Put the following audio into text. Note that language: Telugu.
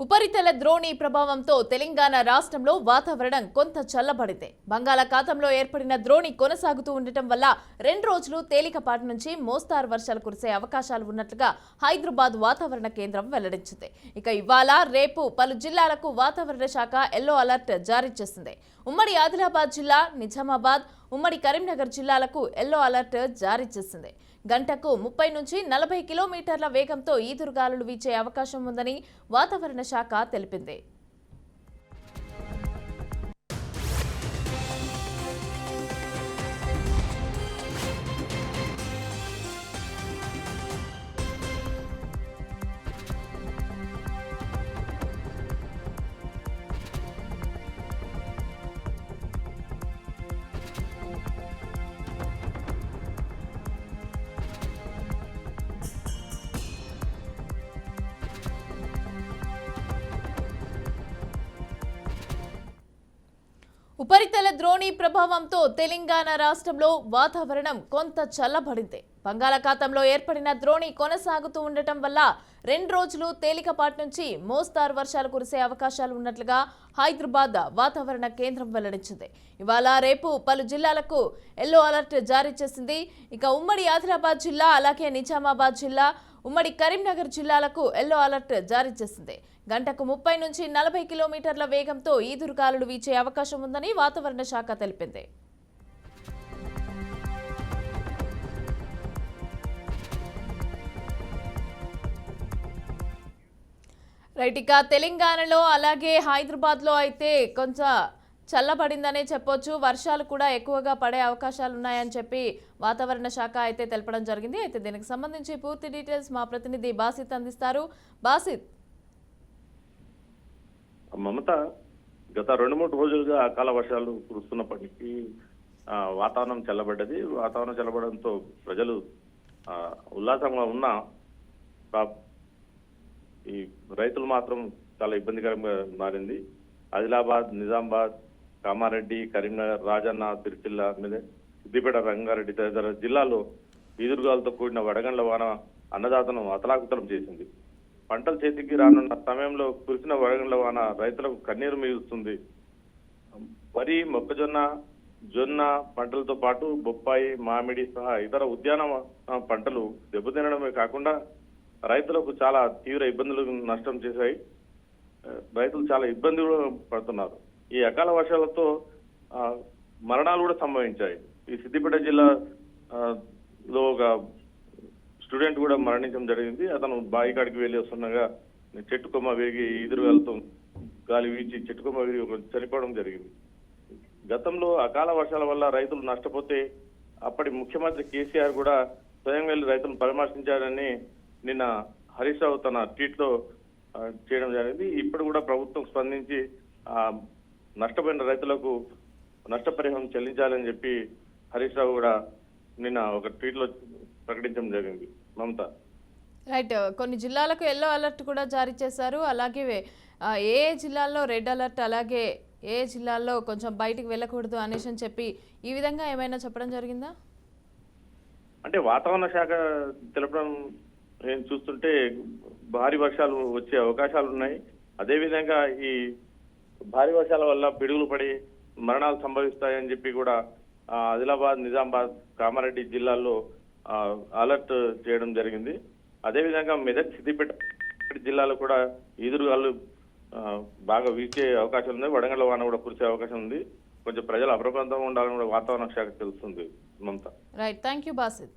ఉపరితల ద్రోణి ప్రభావంతో తెలంగాణ రాష్ట్రంలో వాతావరణం కొంత చల్లబడింది. బంగాళాఖాతంలో ఏర్పడిన ద్రోణి కొనసాగుతూ ఉండటం వల్ల 2 రోజులు తేలికపాటి నుంచి మోస్తారు వర్షాలు కురిసే అవకాశాలు ఉన్నట్లుగా హైదరాబాద్ వాతావరణ కేంద్రం వెల్లడించింది. ఇక ఇవాళ రేపు పలు జిల్లాలకు వాతావరణ శాఖ ఎల్లో అలర్ట్ జారీ చేసింది. ఉమ్మడి ఆదిలాబాద్ జిల్లా, నిజామాబాద్, ఉమ్మడి కరీంనగర్ జిల్లాలకు ఎల్లో అలర్ట్ జారీ చేసింది. గంటకు 30 నుంచి 40 కిలోమీటర్ల వేగంతో ఈదురుగాలులు వీచే అవకాశం ఉందని వాతావరణ శాఖ తెలిపింది. ఉపరితల ద్రోణి ప్రభావంతో తెలంగాణ రాష్ట్రంలో వాతావరణం కొంత చల్లబడింది. బంగాళాఖాతంలో ఏర్పడిన ద్రోణి కొనసాగుతూ ఉండటం వల్ల 2 రోజులు తేలికపాటి నుంచి మోస్తారు వర్షాలు కురిసే అవకాశాలు ఉన్నట్లుగా హైదరాబాద్ వాతావరణ కేంద్రం వెల్లడించింది. ఇవాళ రేపు పలు జిల్లాలకు ఎల్లో అలర్ట్ జారీ చేసింది. ఇక ఉమ్మడి ఆదిలాబాద్ జిల్లా, అలాగే నిజామాబాద్ జిల్లా, ఉమ్మడి కరీంనగర్ జిల్లాలకు ఎల్లో అలర్ట్ జారీ చేసింది. గంటకు 30 నుంచి 40 కిలోమీటర్ల వేగంతో ఈదురుగాలులు వీచే అవకాశం ఉందని వాతావరణ శాఖ తెలిపింది. రైట్, ఇక తెలంగాణలో అలాగే హైదరాబాద్లో అయితే కొంచెం చల్లబడిందనే చెప్పొచ్చు. వర్షాలు కూడా ఎక్కువగా పడే అవకాశాలు ఉన్నాయని చెప్పి వాతావరణ శాఖ అయితే తెలపడం జరిగింది. అయితే దీనికి సంబంధించి పూర్తి డీటెయిల్స్ మా ప్రతినిధి బాసిత్ అందిస్తారు. బాసిత్, మమత, గత 2-3 రోజులుగా అకాల వర్షాలు కురుస్తున్నప్పటికీ వాతావరణం చల్లబడ్డది. వాతావరణం చల్లబడంతో ప్రజలు ఉల్లాసంగా ఉన్న ఈ రైతులు మాత్రం చాలా ఇబ్బందికరంగా మారింది. ఆదిలాబాద్, నిజామాబాద్, కామారెడ్డి, కరీంనగర్, రాజన్న, సిరిసిల్ల, సిద్దిపేట, రంగారెడ్డి తదితర జిల్లాల్లో ఈదురుగాలతో కూడిన వడగండ్ల వాన అన్నదాతను అతలాకుతలం చేసింది. పంటలు చేతికి రానున్న సమయంలో కురిసిన వడగండ్ల వాన రైతులకు కన్నీరు మిగులుస్తుంది. వరి, మొక్కజొన్న, జొన్న పంటలతో పాటు బొప్పాయి, మామిడి సహా ఇతర ఉద్యాన పంటలు దెబ్బతినడమే కాకుండా రైతులకు చాలా తీవ్ర ఇబ్బందులు నష్టం చేశాయి. రైతులు చాలా ఇబ్బందులు పడుతున్నారు. ఈ అకాల వర్షాలతో మరణాలు కూడా సంభవించాయి. ఈ సిద్దిపేట జిల్లాలో ఒక స్టూడెంట్ కూడా మరణించడం జరిగింది. అతను బావి కాడికి వెళ్ళి వస్తుండగా చెట్టు కొమ్మ విరిగి ఈదురుగాలతో గాలి వీచి చెట్టు కొమ్మ విరిగి చనిపోవడం జరిగింది. గతంలో అకాల వర్షాల వల్ల రైతులు నష్టపోతే అప్పటి ముఖ్యమంత్రి కేసీఆర్ కూడా స్వయం వెళ్లి రైతులను పరామర్శించారని నిన్న హరీష్ రావు తన ట్వీట్ లో చేయడం జరిగింది. ఇప్పుడు కూడా ప్రభుత్వం స్పందించి నష్టపోయిన రైతులకు నష్టపరిహారం చెల్లించాలని చెప్పి హరీష్ రావు కూడా నిన్న ఒక ట్వీట్ లో ప్రకటించడం జరిగింది. మమత, రైట్, కొన్ని జిల్లాలకు ఎల్లో అలర్ట్ కూడా జారీ చేశారు. అలాగే ఏ జిల్లాల్లో రెడ్ అలర్ట్, అలాగే ఏ జిల్లాల్లో కొంచెం బయటికి వెళ్ళకూడదు అనేసి అని చెప్పి ఈ విధంగా ఏమైనా చెప్పడం జరిగిందా? అంటే వాతావరణ శాఖ తెలపడం చూస్తుంటే భారీ వర్షాలు వచ్చే అవకాశాలు ఉన్నాయి. అదేవిధంగా ఈ భారీ వర్షాల వల్ల పిడుగులు పడి మరణాలు సంభవిస్తాయని చెప్పి కూడా ఆదిలాబాద్, నిజామాబాద్, కామారెడ్డి జిల్లాల్లో అలర్ట్ చేయడం జరిగింది. అదేవిధంగా మెదక్, సిద్దిపేట జిల్లాలో కూడా ఈదురుగాలు బాగా వీచే అవకాశం ఉంది. వడగండ్ల వాన కూడా కురిసే అవకాశం ఉంది. కొంచెం ప్రజలు అప్రమత్తంగా ఉండాలని కూడా వాతావరణ శాఖ తెలుస్తుంది. మమత, రైట్, థ్యాంక్ యూ బాసిత్.